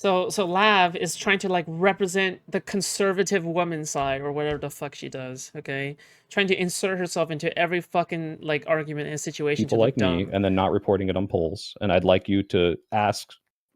So Lav is trying to like represent the conservative woman side or whatever the fuck she does, okay? Trying to insert herself into every fucking like argument and situation to People look like me, dumb. and then not reporting it on polls. And I'd like you to I am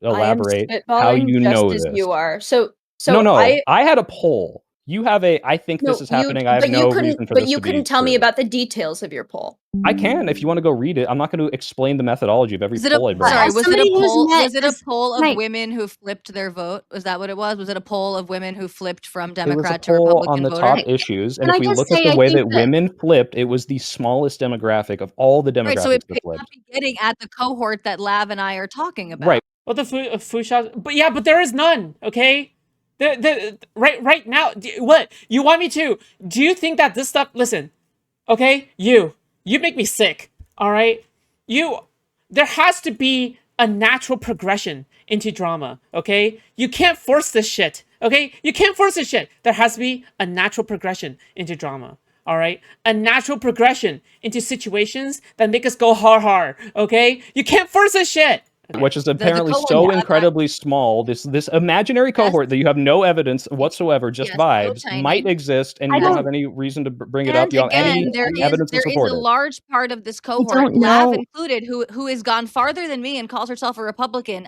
elaborate how spitballing you just know as this. you are. So No, I had a poll. You have a, I think this no, is happening. I have but no reason for this you to be couldn't tell me true. about the details of your poll. I can if you want to go read it. I'm not going to explain the methodology of every poll I bring Sorry, up. was it a poll? Was it a as poll of right. women who flipped their vote? Was that what it was? Was it a poll of women who flipped from It was a Democrat to poll on Republican the voter? top issues, and Can if I we just look at say, the I way think that that women flipped, it was the smallest demographic of all the Right, so it demographics that may not flipped. be getting at the cohort that Lav and I are talking about. Right. Well, the Foodshops, but yeah, but there is none, okay? Right now, what you want me to? Do you think that this stuff? Listen, okay, you make me sick. All right, there has to be a natural progression into drama. Okay, you can't force this shit. Okay, you can't force this shit. There has to be a natural progression into drama. All right, a natural progression into situations that make us go har. Okay, you can't force this shit. Which is The apparently cohort so that incredibly small. This imaginary cohort that you have no evidence whatsoever, just Yes, so vibes, tiny. might exist, and I you don't don't- have any reason to bring it And up. You have again, any there evidence to is support a it. large part of this cohort, don't Lav know. included, who has gone farther than me and calls herself a Republican.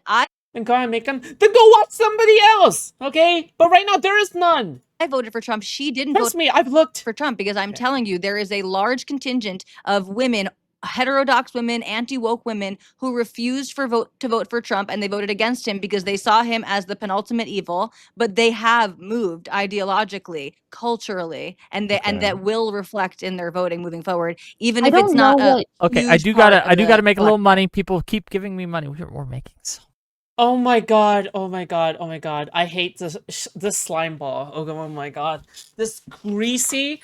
Then go and make them. Then go watch somebody else. Okay, but right now there is none. I voted for Trump. She didn't Trust vote me, I've looked for Trump because I'm telling you, there is a large contingent of women, heterodox women, anti-woke women who refused to vote for Trump, and they voted against him because they saw him as the penultimate evil. But they have moved ideologically, culturally, and that will reflect in their voting moving forward, even I if it's don't not know a what. Okay, I huge do part gotta of the make a little collective. money. People keep giving me money. We're making so. Oh my god, oh my god, oh my god. I hate this slime ball. Oh my god. This greasy,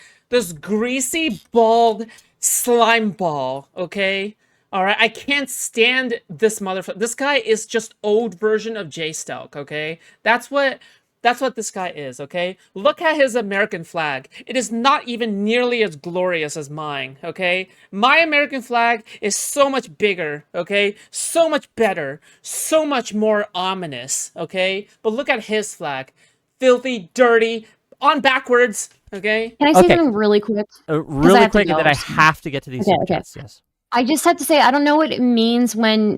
bald slime ball, okay? Alright, I can't stand this motherfucker. This guy is just old version of Jay Stelk, okay? That's what this guy is, okay? Look at his American flag. It is not even nearly as glorious as mine, okay? My American flag is so much bigger, okay? So much better, so much more ominous, okay? But look at his flag. Filthy, dirty, on backwards, okay? Can I say Okay. something really quick? Really have to quick, and then go. I have to get to these Okay, super okay. chats. Yes. I just have to say, I don't know what it means when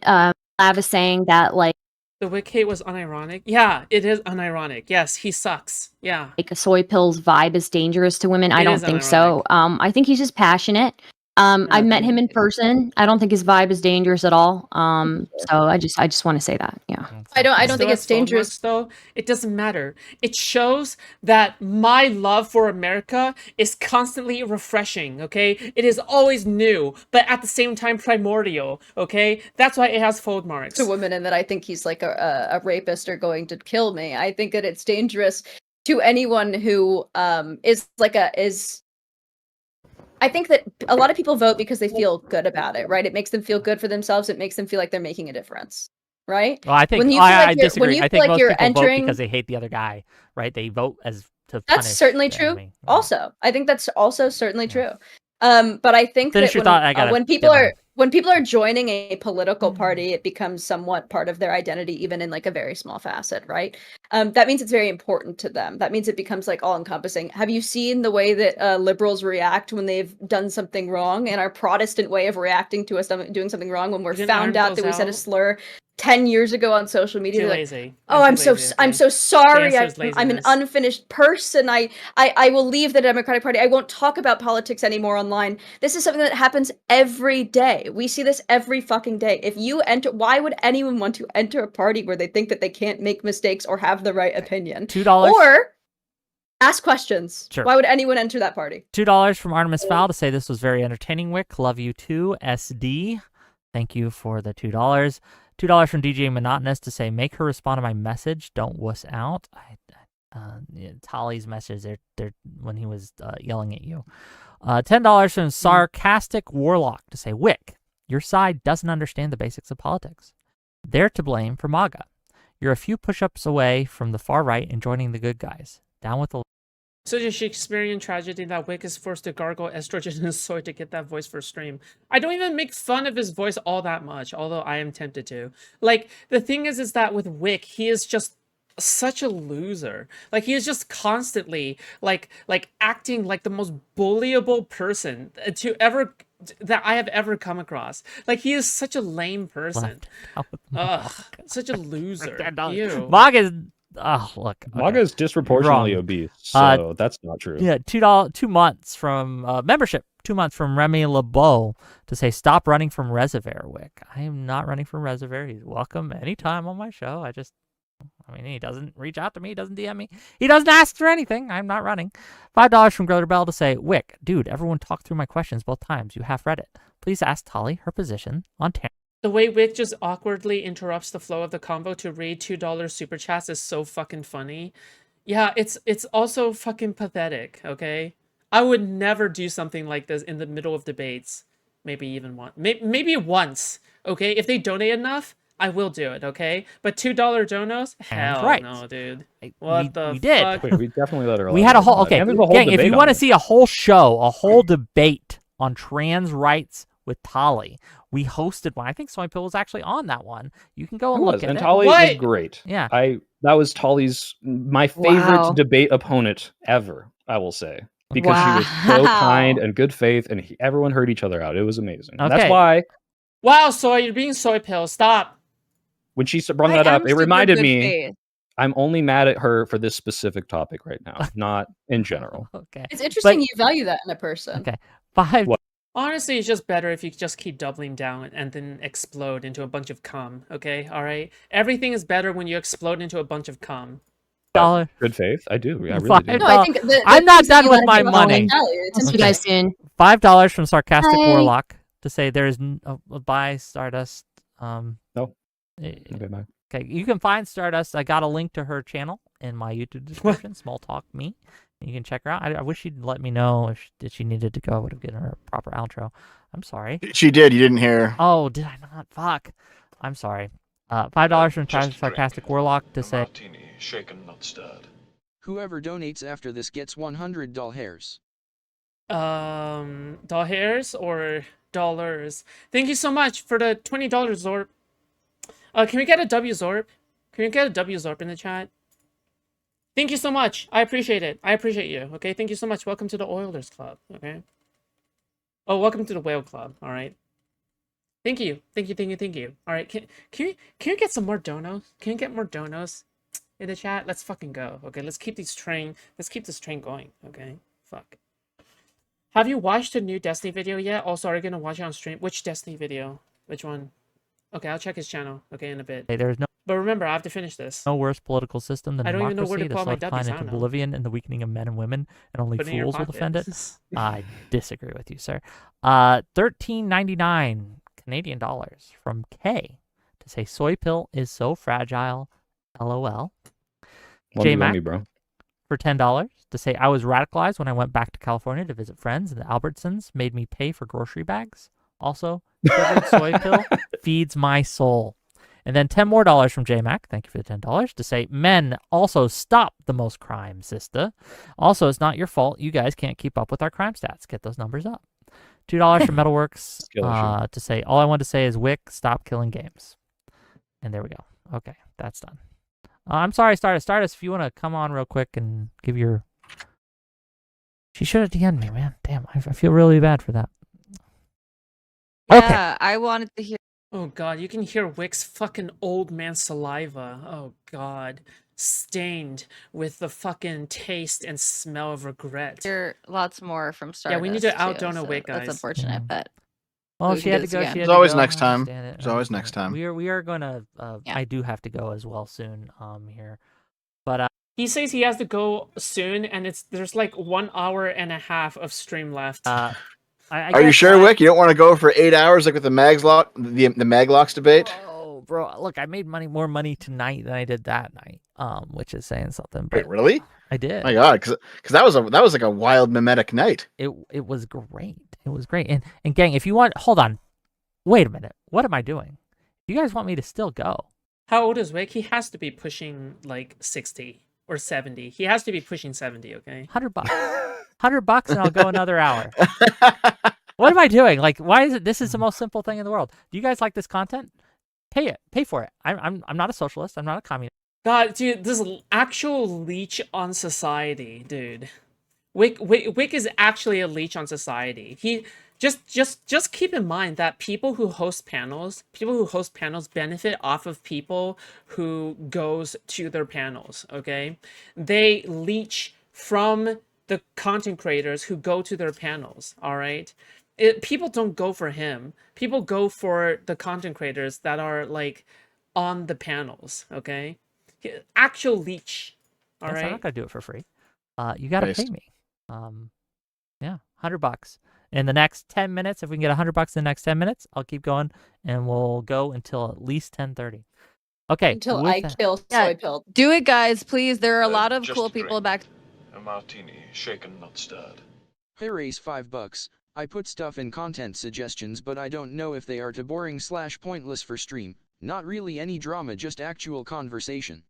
Lav is saying that, like The Wick was unironic. Yeah, it is unironic. Yes, he sucks. Yeah. a soy pills vibe is dangerous to women. I It don't is think so. I think he's just passionate. I met him in person. I don't think his vibe is dangerous at all. So I just want to say that. Yeah. I don't think it's dangerous. Though it doesn't matter. It shows that my love for America is constantly refreshing. Okay, it is always new, but at the same time primordial. Okay, that's why it has fold marks. To women, and that I think he's like a rapist or going to kill me. I think that it's dangerous to anyone who is. I think that a lot of people vote because they feel good about it, right? It makes them feel good for themselves. It makes them feel like they're making a difference, right? Well, I think When you feel like I you're- disagree. when you I feel think like most you're people vote entering- because they hate the other guy, right? They vote as to That's punish certainly the true. enemy. Also, I think that's also certainly true. But I think Finish that your thought, I gotta when get people are joining a political party, it becomes somewhat part of their identity, even in like a very small facet, right? That means it's very important to them. That means it becomes like all encompassing. Have you seen the way that liberals react when they've done something wrong, and our Protestant way of reacting to us doing something wrong when we're Didn't found iron out that we those said a out? slur 10 years ago on social media? Too They're like, lazy. oh, I'm so sorry. The answer is I'm an laziness. unfinished person. I will leave the Democratic Party. I won't talk about politics anymore online. This is something that happens every day. We see this every fucking day. If you enter, why would anyone want to enter a party where they think that they can't make mistakes or have the right opinion? $2. Or ask questions. Sure. Why would anyone enter that party? $2 from Artemis Fowl to say this was very entertaining. Wick, love you too. SD, thank you for the $2. $2 from DJ Monotonous to say make her respond to my message. Don't wuss out. Tali's message there when he was yelling at you. $10 from Sarcastic Warlock to say Wick, your side doesn't understand the basics of politics. They're to blame for MAGA. You're a few push-ups away from the far right and joining the good guys. Down with the Such a Shakespearean tragedy that Wick is forced to gargle estrogen and soy to get that voice for stream. I don't even make fun of his voice all that much, although I am tempted to. Like, the thing is that with Wick, he is just such a loser. Like, he is just constantly like acting like the most bullyable person that I have ever come across. Like, he is such a lame person. Left out with Ugh, such a loser. Ew. Mog is. Oh, look. Okay. Maga is disproportionately Wrong. obese, so that's not true. Yeah, $2 months from membership. 2 months from Remy LeBeau to say stop running from Reservoir, Wick. I am not running from Reservoir. He's welcome anytime on my show. I mean, he doesn't reach out to me. He doesn't DM me. He doesn't ask for anything. I'm not running. $5 from Groter Bell to say, Wick, dude, everyone talked through my questions both times. You half read it. Please ask Tali her position on Terran. The way Wick just awkwardly interrupts the flow of the convo to read $2 super chats is so fucking funny. Yeah, it's also fucking pathetic, okay? I would never do something like this in the middle of debates. Maybe even once. Maybe once, okay? If they donate enough, I will do it, okay? But $2 donos? Hell right. no, dude. We We did. Wait, we definitely let her. We had a whole, okay, And there's a whole gang, if debate you on want to it. see a whole show, a whole debate on trans rights with Tali, we hosted one. I think Soy Pill was actually on that one. You can go It and was, look at and it. Tali What? was great. Yeah. That was Tali's my favorite Wow. debate opponent ever. I will say because she was so Wow. kind and good faith, and everyone heard each other out. It was amazing. And Okay. that's why Wow, Soy, you're being Soy Pill. Stop. when she brought that up, it reminded me Faith. I'm only mad at her for this specific topic right now, not in general. Okay. It's interesting you value that in a person. Okay. $5. What? Honestly, it's just better if you just keep doubling down and then explode into a bunch of cum, okay? All right? Everything is better when you explode into a bunch of cum. Dollar. Good faith, I do. I really Fine. do. No, I think I'm not things that done you with wanna my do on money. value, it's See you interesting. guys soon. $5 from Sarcastic Bye. Warlock to say there is buy Stardust. No. eh, Okay, bye. Okay, you can find Stardust. I got a link to her channel in my YouTube description. Small Talk Me. You can check her out. I wish she'd let me know if she needed to go. I would have given her a proper outro. I'm sorry. She did. You didn't hear. Oh, did I not? Fuck. I'm sorry. $5 from Just Sarcastic drink. Warlock to A say martini, shaken, not stirred. Whoever donates after this gets 100 doll hairs. Doll hairs or dollars? Thank you so much for the $20 Zorp. Can we get a W Zorp? Can we get a W Zorp in the chat? Thank you so much. I appreciate it. I appreciate you. Okay, thank you so much. Welcome to the Oilers Club. Okay. Oh, welcome to the Whale Club. All right. Thank you. Thank you. Thank you. Thank you. All right. Can you get some more donos? Can you get more donos in the chat? Let's fucking go. Okay. Let's keep this train going. Okay. Fuck. Have you watched the new Destiny video yet? Also, are you gonna watch it on stream? Which Destiny video? Which one? Okay, I'll check his channel. Okay, in a bit. hey, there's But remember, I have to finish this. no worse political system than I don't even know where democracy, to the put all my slow decline W's, I into don't know. oblivion and the weakening of men and women, and only Put it in your fools will defend it. pocket. I disagree with you, sir. $13.99 Canadian dollars from K to say soy pill is so fragile. LOL. Love J you, Mac me, bro. for $10 to say I was radicalized when I went back to California to visit friends, and the Albertsons made me pay for grocery bags. Also, sugared soy pill feeds my soul. And then $10 more from JMac. Thank you for the $10 to say men also stop the most crime, sister. Also, it's not your fault. You guys can't keep up with our crime stats. Get those numbers up. $2 from Metalworks Skill issue. to say all I want to say is Wick, stop killing games. And there we go. Okay, that's done. I'm sorry, Stardust. Stardust, if you want to come on real quick and give your... She should have DM'd me, man. Damn, I feel really bad for that. Okay. Yeah, I wanted to hear. Oh god, you can hear Wick's fucking old man saliva. Oh god. Stained with the fucking taste and smell of regret. Hear lots more from Stardust. Yeah, we need to too, out-donate so Wick, That's guys. unfortunate, but Well, We she can had do to this go. again. She had There's to always go. next I time. understand it. There's always next time. We are gonna. Yeah. I do have to go as well soon. Here, but He says he has to go soon, and there's like 1 hour and a half of stream left. I Are you guess sure, I- Wick? You don't want to go for 8 hours like with the Maglock, the Maglocks debate? Oh, bro! Look, I made more money tonight than I did that night. Which is saying something. Wait, But really? I did. My God, because that was like a wild mimetic night. It was great. It was great. And gang, if you want, hold on. Wait a minute. What am I doing? You guys want me to still go? How old is Wick? He has to be pushing like 60 or 70. He has to be pushing 70. Okay. $100. $100 and I'll go another hour. What am I doing? Like, why is it? This is the most simple thing in the world. Do you guys like this content? Pay it. Pay for it. I'm not a socialist. I'm not a communist. God, dude, this actual leech on society, dude. Wick is actually a leech on society. He just keep in mind that people who host panels benefit off of people who goes to their panels. Okay, they leech from the content creators who go to their panels. All right. People don't go for him. People go for the content creators that are like on the panels. Okay, actual leech. All Yes, right. I'm not gonna do it for free. You gotta Nice. pay me. Yeah, $100 in the next 10 minutes. If we can get $100 in the next 10 minutes, I'll keep going, and we'll go until at least 10:30. Okay. Until with I that- kill Yeah. soy pill. Do it, guys, please. There are a Uh, lot of just cool a people drink. back. A martini, shaken, not stirred. Hey, raise $5. I put stuff in content suggestions, but I don't know if they are too boring/pointless for stream. Not really any drama, just actual conversation.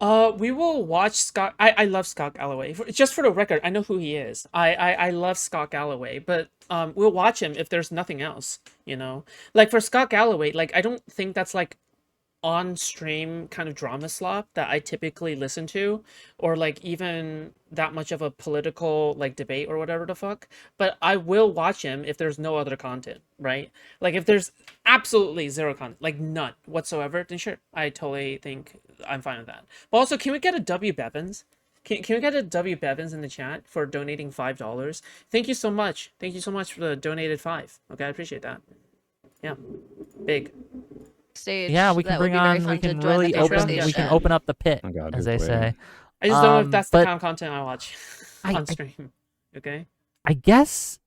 We will watch Scott. I love Scott Galloway. Just for the record, I know who he is. I love Scott Galloway, but we'll watch him if there's nothing else, you know? Like for Scott Galloway, like I don't think that's like on stream kind of drama slop that I typically listen to, or like even that much of a political like debate or whatever the fuck. But I will watch him if there's no other content, right? Like if there's absolutely zero content, like none whatsoever, then sure, I totally think I'm fine with that. But also, can we get a W Bevins? Can we get a W Bevins in the chat for donating $5? Thank you so much. Thank you so much for the donated 5. Okay, I appreciate that. Yeah, big. Stage. Yeah, we can That would bring be very on. fun We to can join the really open. conversation. We can open up the pit, Oh God, as who's they say. waiting? I just don't know if that's the but kind of content I watch I- on stream. Okay. I guess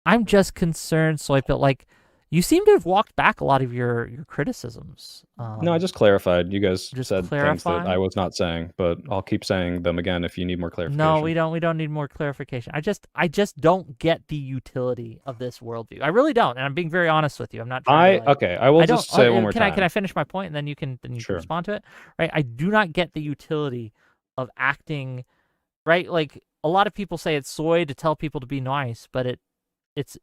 I'm just concerned, Soypit. Like, you seem to have walked back a lot of your criticisms. No, I just clarified. You guys just said things that clarify? I was not saying, but I'll keep saying them again if you need more clarification. No, we don't. We don't need more clarification. I just don't get the utility of this worldview. I really don't, and I'm being very honest with you. I'm not trying to, like, Okay, I will just say it one more can time. Can I finish my point, and then you can Sure. respond to it? Right. I do not get the utility of acting. Right. Like a lot of people say it's soy to tell people to be nice, but it's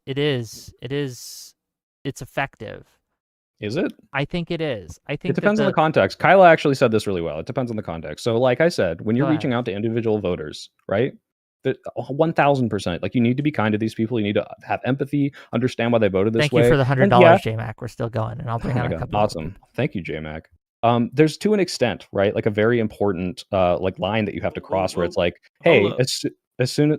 effective. Is it? I think it is. I think It depends on the context. Kyla actually said this really well. It depends on the context. So, like I said, when you're Go reaching out to individual voters, right? 1000%. Like, you need to be kind to these people. You need to have empathy, understand why they voted this Thank way. you for the And $100, yeah, J-Mac. We're still going, and I'll oh bring my on a God, couple. More awesome. people. Thank you, J-Mac. There's to an extent, right? Like a very important like line that you have to cross where it's like, hey, as soon as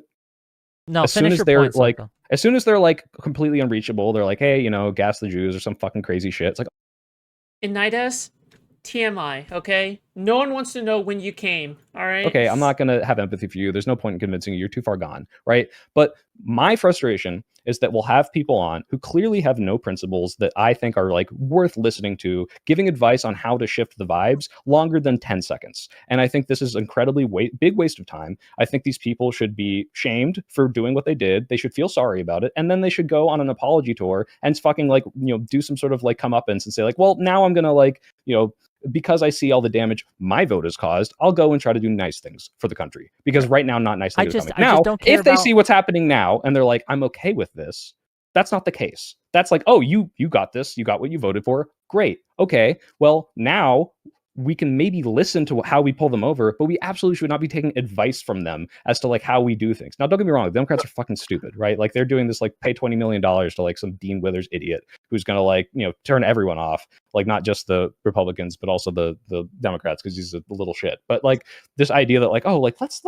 No, as soon finish as your they're point, like Soyko. as soon as they're like completely unreachable, they're like, hey, gas the Jews or some fucking crazy shit. It's like, Inidas, TMI, okay? No one wants to know when you came, all right? okay, I'm not gonna have empathy for you. There's no point in convincing you. You're too far gone, right? But my frustration is that we'll have people on who clearly have no principles that I think are like worth listening to, giving advice on how to shift the vibes longer than 10 seconds. And I think this is incredibly big waste of time. I think these people should be shamed for doing what they did. They should feel sorry about it. And then they should go on an apology tour and fucking like, do some sort of like comeuppance and say like, well, now I'm gonna like, because I see all the damage my vote has caused, I'll go and try to do nice things for the country. Because right now, not nice things are coming. I Now, just don't care if they about- see what's happening now and they're like, I'm okay with this, that's not the case. That's like, oh, you got this. You got what you voted for. Great. Okay. Well, now we can maybe listen to how we pull them over, but we absolutely should not be taking advice from them as to like how we do things. Now, don't get me wrong, the Democrats are fucking stupid, right? Like they're doing this like pay $20 million to like some Dean Withers idiot who's gonna like turn everyone off, like not just the Republicans but also the Democrats because he's a little shit. But like this idea that like, oh, like let's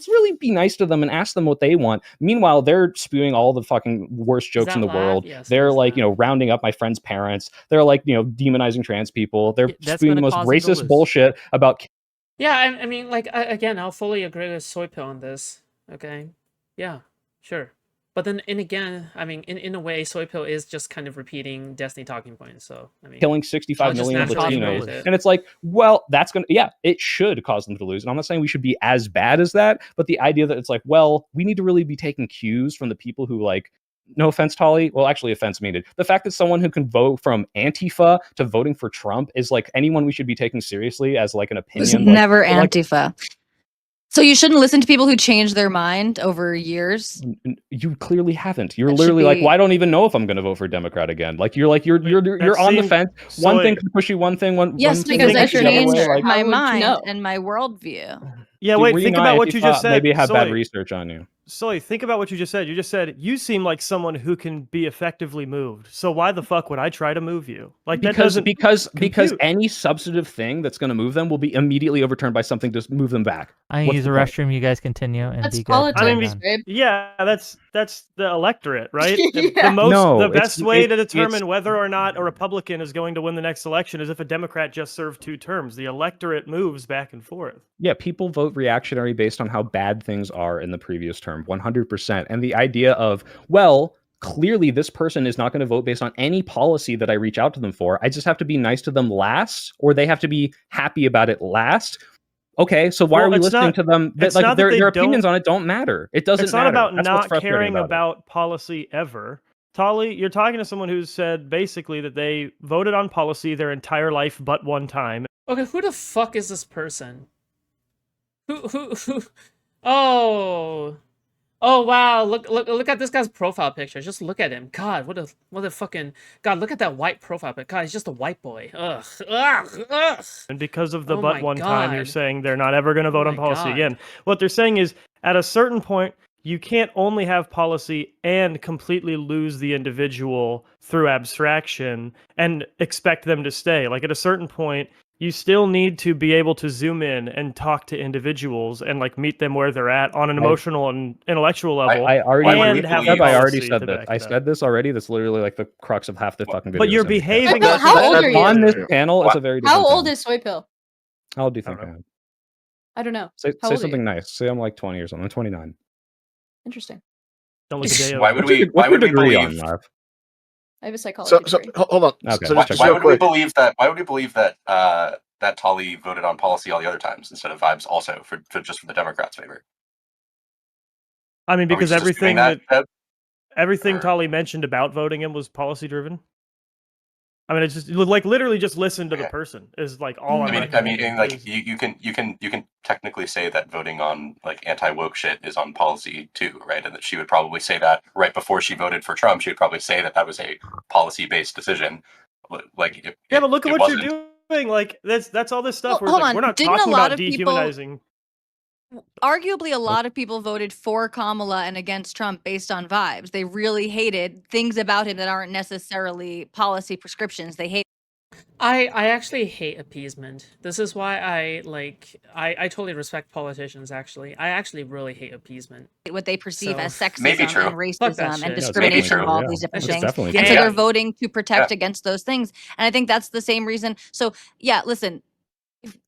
really be nice to them and ask them what they want. Meanwhile, they're spewing all the fucking worst jokes in the world. Yes, they're like rounding up my friend's parents. They're like demonizing trans people. They're That's spewing the gonna most cause them to racist lose. bullshit about. Yeah, I mean, like, again, I'll fully agree with Soypill on this, okay? Yeah, sure. But then, and again, I mean, in a way, Soypill is just kind of repeating Destiny talking points, so, I mean... killing 65 I'll just million naturally agree Latinos. with it. And it's like, well, that's going to, yeah, it should cause them to lose. And I'm not saying we should be as bad as that, but the idea that it's like, well, we need to really be taking cues from the people who like No offense, Tolly. Well, actually, offense meaning. The fact that someone who can vote from Antifa to voting for Trump is like anyone we should be taking seriously as like an It was opinion. never like, Antifa. So you shouldn't listen to people who change their mind over years. You clearly haven't. You're That should literally like, be- well, I don't even know if I'm going to vote for Democrat again. Like you're on the seemed- fence. so One thing wait. can push you one thing. One Yes, thing because can I push you the other way, changed changed like, How my would you mind know? and my worldview. Yeah, dude, wait, were think not about what you Antifa, just said. Maybe have bad Sully. research on you. Sully, think about what you just said. You just said you seem like someone who can be effectively moved. So why the fuck would I try to move you? Like that doesn't Because compute. any substantive thing that's going to move them will be immediately overturned by something to move them back. I What's use the the point? restroom. You guys continue and That's be good. politics, I mean, Done. babe. Yeah, that's the electorate, right? Yeah. The it's- best way to it's- determine whether or not a Republican is going to win the next election is if a Democrat just served 2 terms. The electorate moves back and forth. Yeah, people vote reactionary based on how bad things are in the previous term, 100%. And the idea of, well, clearly this person is not going to vote based on any policy that I reach out to them for. I just have to be nice to them last, or they have to be happy about it last. Okay, so why Well, are we it's listening not- to them? it's not that Their they opinions don't- on it don't matter. It doesn't It's not matter. about That's what's not frustrating caring about it. about policy ever. Tolly, you're talking to someone who's said basically that they voted on policy their entire life but one time. Okay, who the fuck is this person? Who? Oh. Oh wow, look at this guy's profile picture. Just look at him. God, what a fucking God, look at that white profile picture. God, he's just a white boy. Ugh. And because of the Oh but my one time, you're God. saying they're not ever going to vote Oh on my policy God. again. What they're saying is at a certain point, you can't only have policy and completely lose the individual through abstraction and expect them to stay. Like at a certain point, you still need to be able to zoom in and talk to individuals and like meet them where they're at on an emotional and intellectual level. I already and have Seb, the I already policy said to that. back I it up. said this already. That's literally like the crux of half the fucking video. But you're behaving. Soy Pill, how old are you? on this panel. It's a very different How old thing. is Soy Pill? How old do you think I I don't am? I don't know. Say How old are something you? nice. Say I'm like 20 years old. I'm 29. Interesting. Don't look a day Why over. would What's your, we? Why what's your would we degree believe? on, Marv? I have a psychology So degree. hold on. Okay, So let's just check Why real would we quick. believe that? Why would we believe that that Tully voted on policy all the other times instead of Vibes also for just for the Democrats' favor? I mean, Are we because just everything assuming that Ted? everything Or- Tolly mentioned about voting him was policy driven. I mean, it's just like literally just listen to the Okay. person is like all I'm I mean, recommending like is- you can technically say that voting on like anti-woke shit is on policy too, right? And that she would probably say that right before she voted for Trump. She would probably say that that was a policy-based decision. Like, yeah, but look at it what wasn't. you're doing. Like that's all this stuff. Well, Where hold like, on. we're not Didn't a talking lot about of people- dehumanizing. Arguably, a lot of people voted for Kamala and against Trump based on vibes. They really hated things about him that aren't necessarily policy prescriptions. They hate I actually hate appeasement. This is why I totally respect politicians. Actually, I actually really hate appeasement. what they perceive So- as sexism Maybe true. and Fuck that racism shit. and No, it's discrimination maybe of true, all yeah. these different That's just things. definitely And true. so they're Yeah. voting to protect against those things. And I think that's the same reason. So yeah, listen,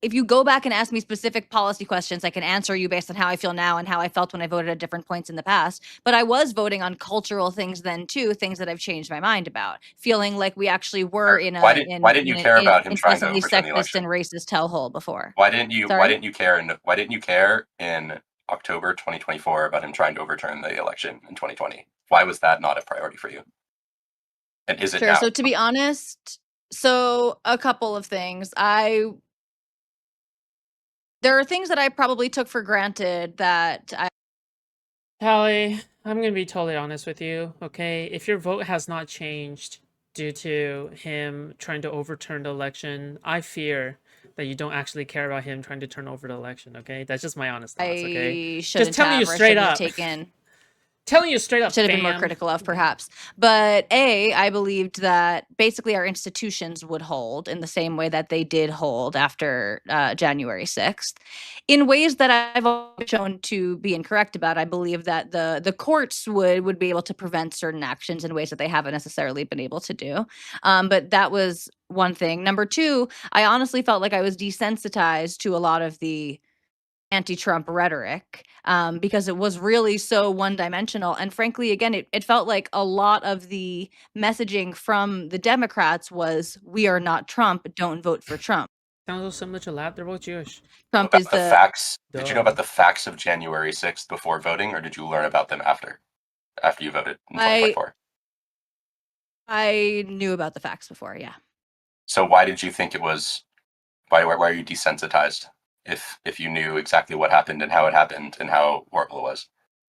if you go back and ask me specific policy questions, I can answer you based on how I feel now and how I felt when I voted at different points in the past. But I was voting on cultural things then too, things that I've changed my mind about, feeling like we actually were in a Why didn't you care about him trying to incessantly overturn the sexist election? and racist hellhole before. Why didn't you Sorry? care? Why didn't you care in October 2024 about him trying to overturn the election in 2020? Why was that not a priority for you? And is it Sure. now? So to be honest, a couple of things. There are things that I probably took for granted that Tally, I'm gonna be totally honest with you, okay? If your vote has not changed due to him trying to overturn the election, I fear that you don't actually care about him trying to turn over the election, okay? That's just my honest thoughts, okay? shouldn't telling have you or I straight shouldn't have up. taken. Telling you straight up, Should have been more fam. critical of, perhaps. But I believed that basically our institutions would hold in the same way that they did hold after January 6th. In ways that I've always shown to be incorrect about, I believe that the courts would be able to prevent certain actions in ways that they haven't necessarily been able to do. But that was one thing. Number two, I honestly felt like I was desensitized to a lot of the anti-Trump rhetoric because it was really so one-dimensional. And frankly, again, it felt like a lot of the messaging from the Democrats was, we are not Trump, don't vote for Trump. Sounds so much lab, they're both Jewish. Trump About is the the facts. Did you know Duh. about the facts of January 6th before voting, or did you learn about them after? after you voted in 2024? I knew about the facts before, yeah. So why did you think it was? Why are you desensitized? If you knew exactly what happened and how it happened and how horrible it was,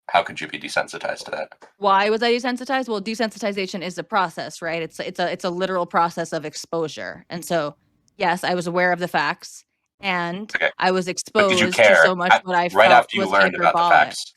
how could you be desensitized to that? Why was I desensitized? Well, desensitization is a process, right? It's a literal process of exposure. And so, yes, I was aware of the facts, and Okay. I was But did exposed you to care so much what I right felt after you was learned about the hyperbolic. facts?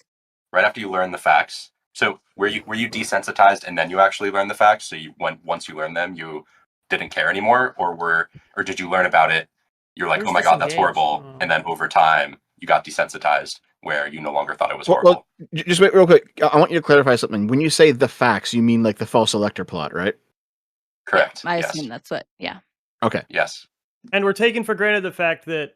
Right after you learned the facts. So were you desensitized and then you actually learned the facts? So once you learned them, you didn't care anymore, or did you learn about it? You're like, Where's oh my god, that's disengaged? horrible, Oh. and then over time you got desensitized, where you no longer thought it was Well, horrible. just wait real quick. I want you to clarify something. When you say the facts, you mean like the false elector plot, right? Correct. I yes. assume that's what, yeah. Okay. Yes. And we're taking for granted the fact that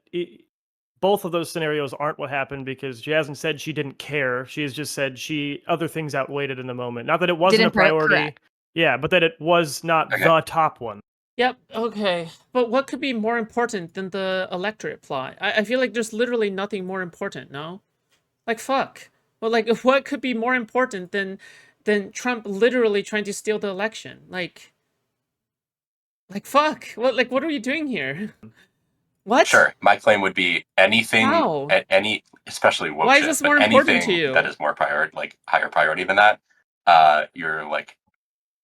both of those scenarios aren't what happened, because she hasn't said she didn't care. She has just said other things outweighed it in the moment. Not that it wasn't Didn't a priority. correct. Yeah, but that it was not Okay. the top one. Yep, okay. But what could be more important than the electorate plot? I feel like there's literally nothing more important, no? Like, fuck. Well, like, what could be more important than Trump literally trying to steal the election? Like, fuck. What are we doing here? What? Sure. My claim would be anything, How? especially woke Why is shit, this but more important anything to you? that is more higher priority than that, you're like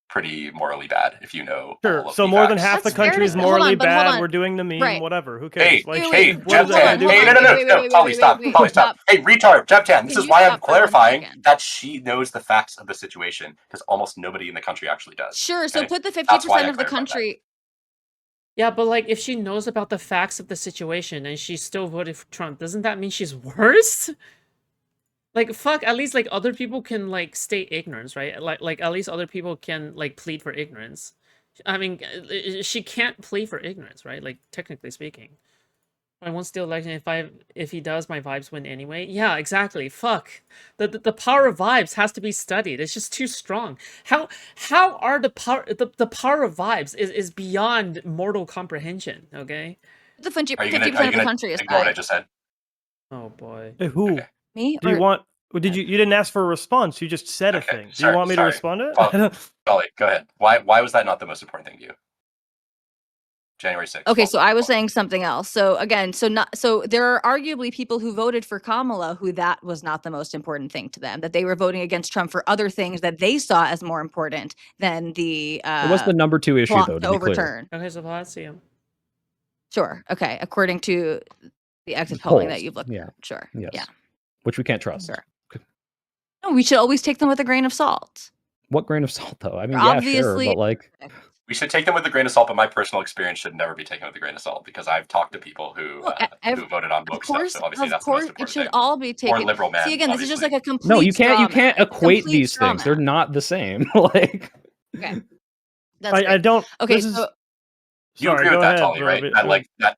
pretty morally bad if you know. Sure. all of So the more than facts. half the That's fair country to is say. Hold morally on, but hold bad. on. We're doing the meme, Right. whatever. Who cares? Hey, Like, hey, what does that have to do Jeb10. with Hey, it? no, Polly, stop. Polly, stop. Hey, retard, Jeb10. This Can is you why I'm stop for 1 clarifying second? that she knows the facts of the situation, because almost nobody in the country actually does. Sure, so Okay? put the That's why 50% I of the clarified that. country. Yeah, but like, if she knows about the facts of the situation and she still voted for Trump, doesn't that mean she's worse? Like, fuck, at least, like, other people can, like, stay ignorant, right? Like, at least other people can, like, plead for ignorance. I mean, she can't plead for ignorance, right? Like, technically speaking. I won't steal election if he does, my vibes win anyway. Yeah, exactly. Fuck. The power of vibes has to be studied. It's just too strong. How are the power of vibes is beyond mortal comprehension, okay? The 50% Are you of the gonna country is ignore what I fine. just said? Oh boy. Who? Okay. Me? Do you Or want? Did you didn't ask for a response? You just said a Okay, thing. Do you want me to sorry. respond to it? Well, Polly, go ahead. Why was that not the most important thing to you? January 6th. Okay, false so I was elector saying something else. So again, so there are arguably people who voted for Kamala who that was not the most important thing to them, that they were voting against Trump for other things that they saw as more important than the It was the number 2 issue, plot though, to to be clear. overturn. Okay, so let's see him. Sure. Okay. According to the exit The polling that polls, you've looked yeah. at. Sure. Yes. Yeah. Which we can't trust. Sure. No, we should always take them with a grain of salt. What grain of salt, though? I mean, They're yeah, obviously sure, but like, We should take them with a grain of salt, but my personal experience should never be taken with a grain of salt, because I've talked to people who who voted on woke stuff. So obviously that's the most it important should thing. all be taken. Or liberal man. See, again, this is just obviously. like a complete. no, you straw can't man. equate Complete these straw things. They're man. not the same. Like, Okay. That's I great. don't. Okay, This is, so You sorry, agree go with that, ahead, Tolly, right? Robbie. That like that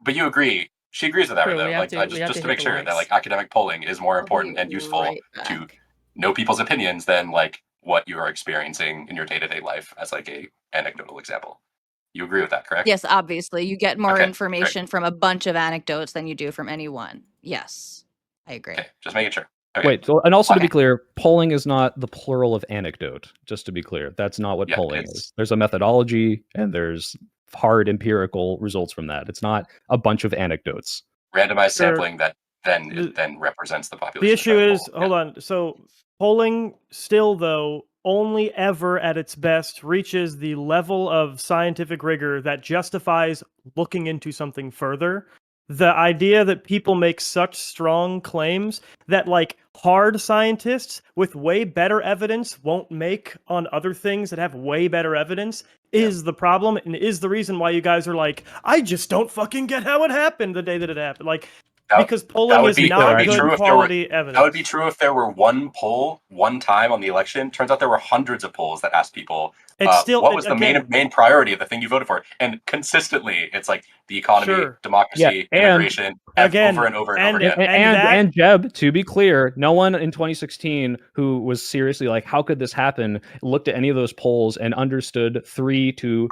but you agree. She agrees with that, True, right? we Though? have Like to- we just have to to make hit the sure that likes. like academic polling is more I'll important be and useful right to back. know people's opinions than like what you are experiencing in your day-to-day life as like a anecdotal example. You agree with that, correct? Yes, obviously, you get more Okay, information from a bunch of anecdotes than you do from any one. Yes, I agree. Okay, just making sure. Okay. wait, so, and also to be Okay. clear, polling is not the plural of anecdote. Just to be clear, that's not what Yeah, polling it's- is. There's a methodology, and there's hard empirical results from that. It's not a bunch of anecdotes. Randomized Sure. sampling that then represents the population. The issue trying to is, poll. hold on. So polling still, though, only ever at its best reaches the level of scientific rigor that justifies looking into something further. The idea that people make such strong claims that like hard scientists with way better evidence won't make on other things that have way better evidence is the problem, and is the reason why you guys are like, I just don't fucking get how it happened the day that it happened. Like, because polling would is be- not that would be good true if there were- quality evidence. That would be true if there were one poll one time on the election. Turns out there were hundreds of polls that asked people It's still what was the again, main priority of the thing you voted for, and consistently it's like the economy, Sure. democracy, Yeah, and immigration, again, over and over and over and- again. and that- Jeb, to be clear, no one in 2016 who was seriously like, how could this happen, looked at any of those polls and understood 3 to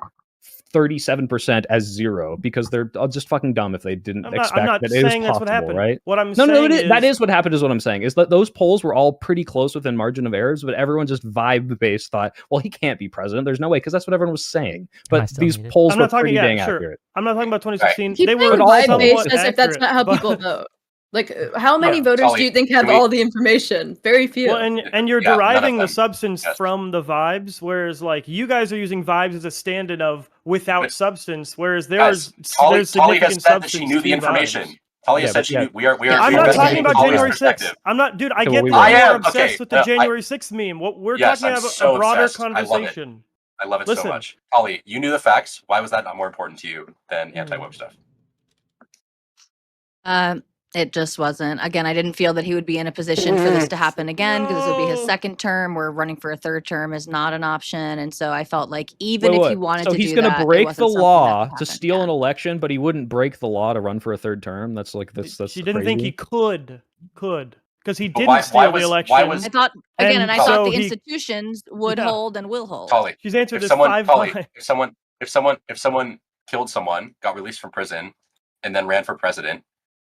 37% as zero because they're just fucking dumb if they didn't I'm expect not that it was saying that's what possible, happened. right? What I'm No, saying no, is that is what happened. Is what I'm saying is that those polls were all pretty close within margin of errors, but everyone just vibe based thought, well, he can't be president. There's no way because that's what everyone was saying. Am I But still these muted? polls I'm were not talking. pretty Yeah, dang sure. accurate. I'm not talking about 2016. Keep They saying were all vibe based somewhat as if that's accurate, not how but- people vote. Like, how many Yeah. voters Tully, do you think have can we- all the information? Very few. Well, and you're Yeah, none of deriving the them. substance Yes. from the vibes, whereas like you guys are using vibes as a stand-in of without But- substance, whereas Guys, there's Tolly has significant said that she substance knew the to information. vibes. Tolly Yeah, has said but she yeah. knew. We are. I'm not talking about Tolly's January 6th. perspective. I'm not, dude. I Okay, get well, we that will. I you're am, obsessed okay, with the no, January 6th meme. What we're Yes, talking I'm about so a broder obsessed. I love it. conversation. I love it Listen. so much. Tolly, you knew the facts. Why was that not more important to you than anti-woke stuff? It just wasn't. Again, I didn't feel that he would be in a position for this to happen again because this would be his No. second term. Where running for a third term is not an option, and so I felt like even if he wanted So to he's do going that, to it break wasn't the something that law would to happen. steal Yeah. an election, but he wouldn't break the law to run for a third term. That's She didn't think he could, because he But didn't why steal was- the why election. was- I thought again, and I thought so the he- institutions would Yeah. hold and will hold. Tolly, She's answered if this someone, 5 Tolly, times. if someone killed someone, got released from prison, and then ran for president,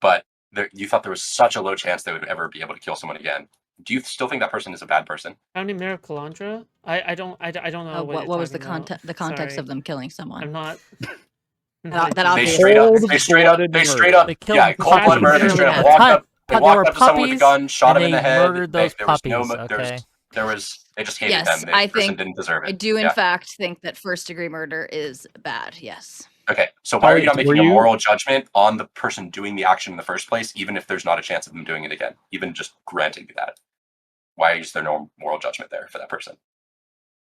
but you thought there was such a low chance they would ever be able to kill someone again. Do you still think that person is a bad person? County Mayor Calandra? I don't know What was the context Sorry. of them killing someone? I'm not. That They obviously- straight up, Cold-blooded They killed yeah, cold-blooded murder. They straight up children. walked up. They They walked were up to someone with a puppies, gun, shot and him in the they head. murdered those There was puppies, no, okay? they just hated Yes, them. The I person think didn't deserve it. I do in Yeah. fact think that first degree murder is bad. Yes. Okay, so why are you not Were making a you- moral judgment on the person doing the action in the first place, even if there's not a chance of them doing it again? Even just granting you that. Why is there no moral judgment there for that person?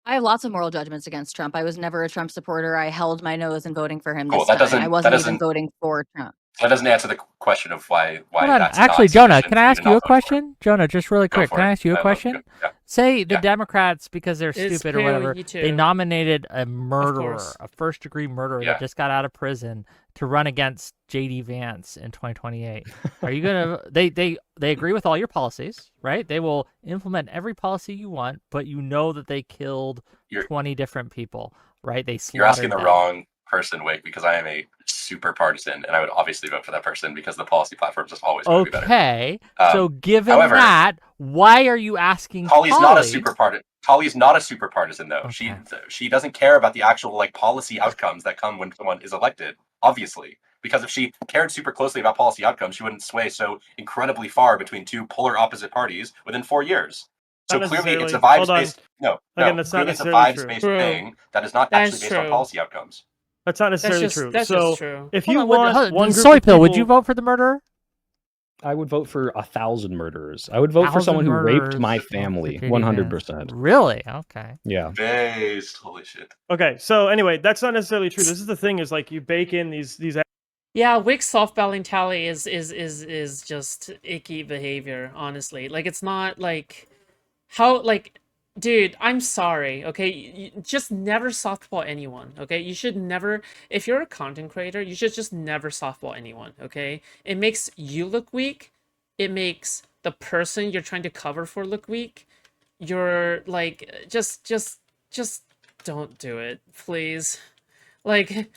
I have lots of moral judgments against Trump. I was never a Trump supporter. I held my nose in voting for him Cool, this that time. doesn't- I that wasn't even doesn't- voting for Trump. That doesn't answer the question of why Hold on. that's Actually, not Jonah, sufficient can I for ask to you not a vote for it. question? Jonah, just really Go quick. for Can I it. ask you a question? Yeah. Say the Yeah. Democrats, because they're It's stupid or fair, whatever, you they too. nominated a murderer, course. a first-degree murderer Yeah. that just got out of prison to run against JD Vance in 2028. Are you gonna? They agree with all your policies, right? They will implement every policy you want, but you know that they killed You're- 20 different people, right? They You're asking the slaughtered them. wrong person, Wick, because I am a super partisan, and I would obviously vote for that person because the policy platforms is always going to be better. Okay, so given however- that, why are you asking Tolly's Tolly? not a super partisan. Tolly's not a super partisan though. Okay. She doesn't care about the actual like policy outcomes that come when someone is elected. Obviously, because if she cared super closely about policy outcomes, she wouldn't sway so incredibly far between two polar opposite parties within 4 years. So Not clearly, it's a necessarily. Hold on. vibes-based. No, Again, no, that's not clearly it's a necessarily true. vibes-based True. thing that is not That actually is based on true. policy outcomes. That's not necessarily just- true. that's so just true. if Hold you on, wait, want hold on. one group Soy of Pill, people, would you vote for the murderer? I would vote for 1,000 murderers. I would vote for 1,000 someone who raped murderers my for family. JD 100%. Vance. Really? Okay. Yeah. Based, holy shit. Okay, so anyway, that's not necessarily true. This is the thing: is like you bake in these. Yeah, Wick's soft balling tally is just icky behavior, honestly. Like, it's not like how, like, dude, I'm sorry, okay? Just never softball anyone, okay? You should never, if you're a content creator, you should just never softball anyone, okay? It makes you look weak. It makes the person you're trying to cover for look weak. You're like, just don't do it, please. Like,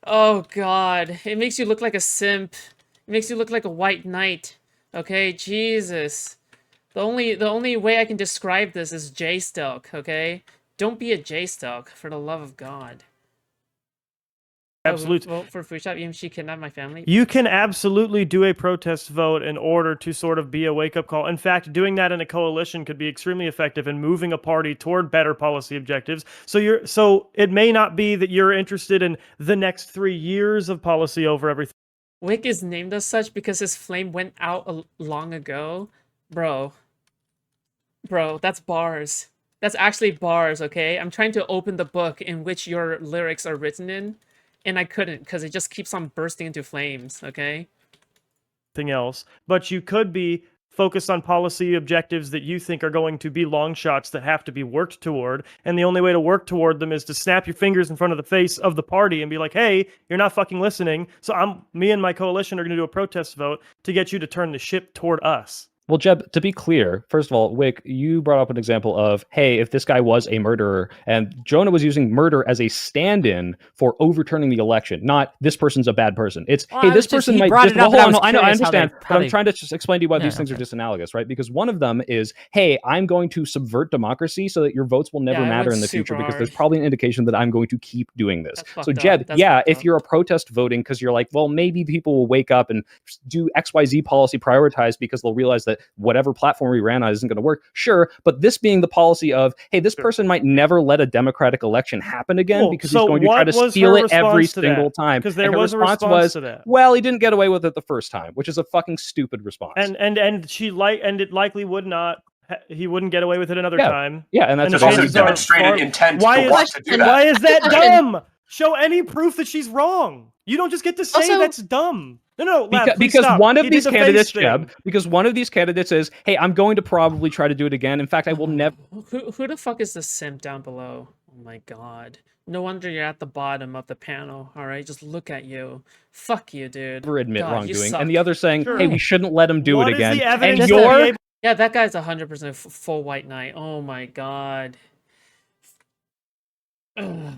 oh god, it makes you look like a simp. It makes you look like a white knight. Okay, Jesus. The only way I can describe this is J-Stalk, okay? Don't be a J-Stalk, for the love of God. Absolute. Vote for Foodshops, even if she kidnapped my family. You can absolutely do a protest vote in order to sort of be a wake-up call. In fact, doing that in a coalition could be extremely effective in moving a party toward better policy objectives. So it may not be that you're interested in the next 3 years of policy over everything. Wick is named as such because his flame went out long ago. Bro, that's bars. That's actually bars, okay? I'm trying to open the book in which your lyrics are written in, and I couldn't because it just keeps on bursting into flames, okay? Else, but you could be focused on policy objectives that you think are going to be long shots that have to be worked toward, and the only way to work toward them is to snap your fingers in front of the face of the party and be like, hey, you're not fucking listening, so me and my coalition are going to do a protest vote to get you to turn the ship toward us. Well, Jeb, to be clear, first of all, Wick, you brought up an example of, hey, if this guy was a murderer, and Jonah was using murder as a stand-in for overturning the election, not this person's a bad person. It's, Well, hey, I this was just- person he might brought just, it up well, and hold I on, was I curious how understand, they- but I'm trying to just explain to you why Yeah, these things are okay. disanalogous, right? Because one of them is, hey, I'm going to subvert democracy so that your votes will never Yeah, it matter went in the future super because there's hard. probably an indication that I'm going to keep doing this. That's So, fucked up. Jeb, That's yeah, fucked if up. you're a protest voting because you're like, well, maybe people will wake up and do XYZ policy prioritized because they'll realize that whatever platform we ran on isn't going to work. Sure, but this being the policy of, hey, this person might never let a democratic election happen again Cool. because So he's going to try what to was steal her it every response to single that? time. 'Cause there And her was a response response was, to that. well, he didn't get away with it the first time, which is a fucking stupid response. And it likely would not. He wouldn't get away with it another Yeah. time. Yeah, and that's the what also chances are demonstrated far- intent why to is, want to do that. Why is that Question. dumb? Show any proof that she's wrong. You don't just get to say Also- that's dumb. No, Lav, please because stop. one of He did these the face candidates, thing. Jeb, because one of these candidates is, hey, I'm going to probably try to do it again. In fact, I will never Who the fuck is the simp down below? Oh my god. No wonder you're at the bottom of the panel, alright? Just look at you. Fuck you, dude. admit God, you wrongdoing. suck. And the other saying, Sure. hey, we shouldn't let him do What it is again. the And evidence you're to be able- Yeah, that guy's 100% full white knight. Oh my god. Ugh.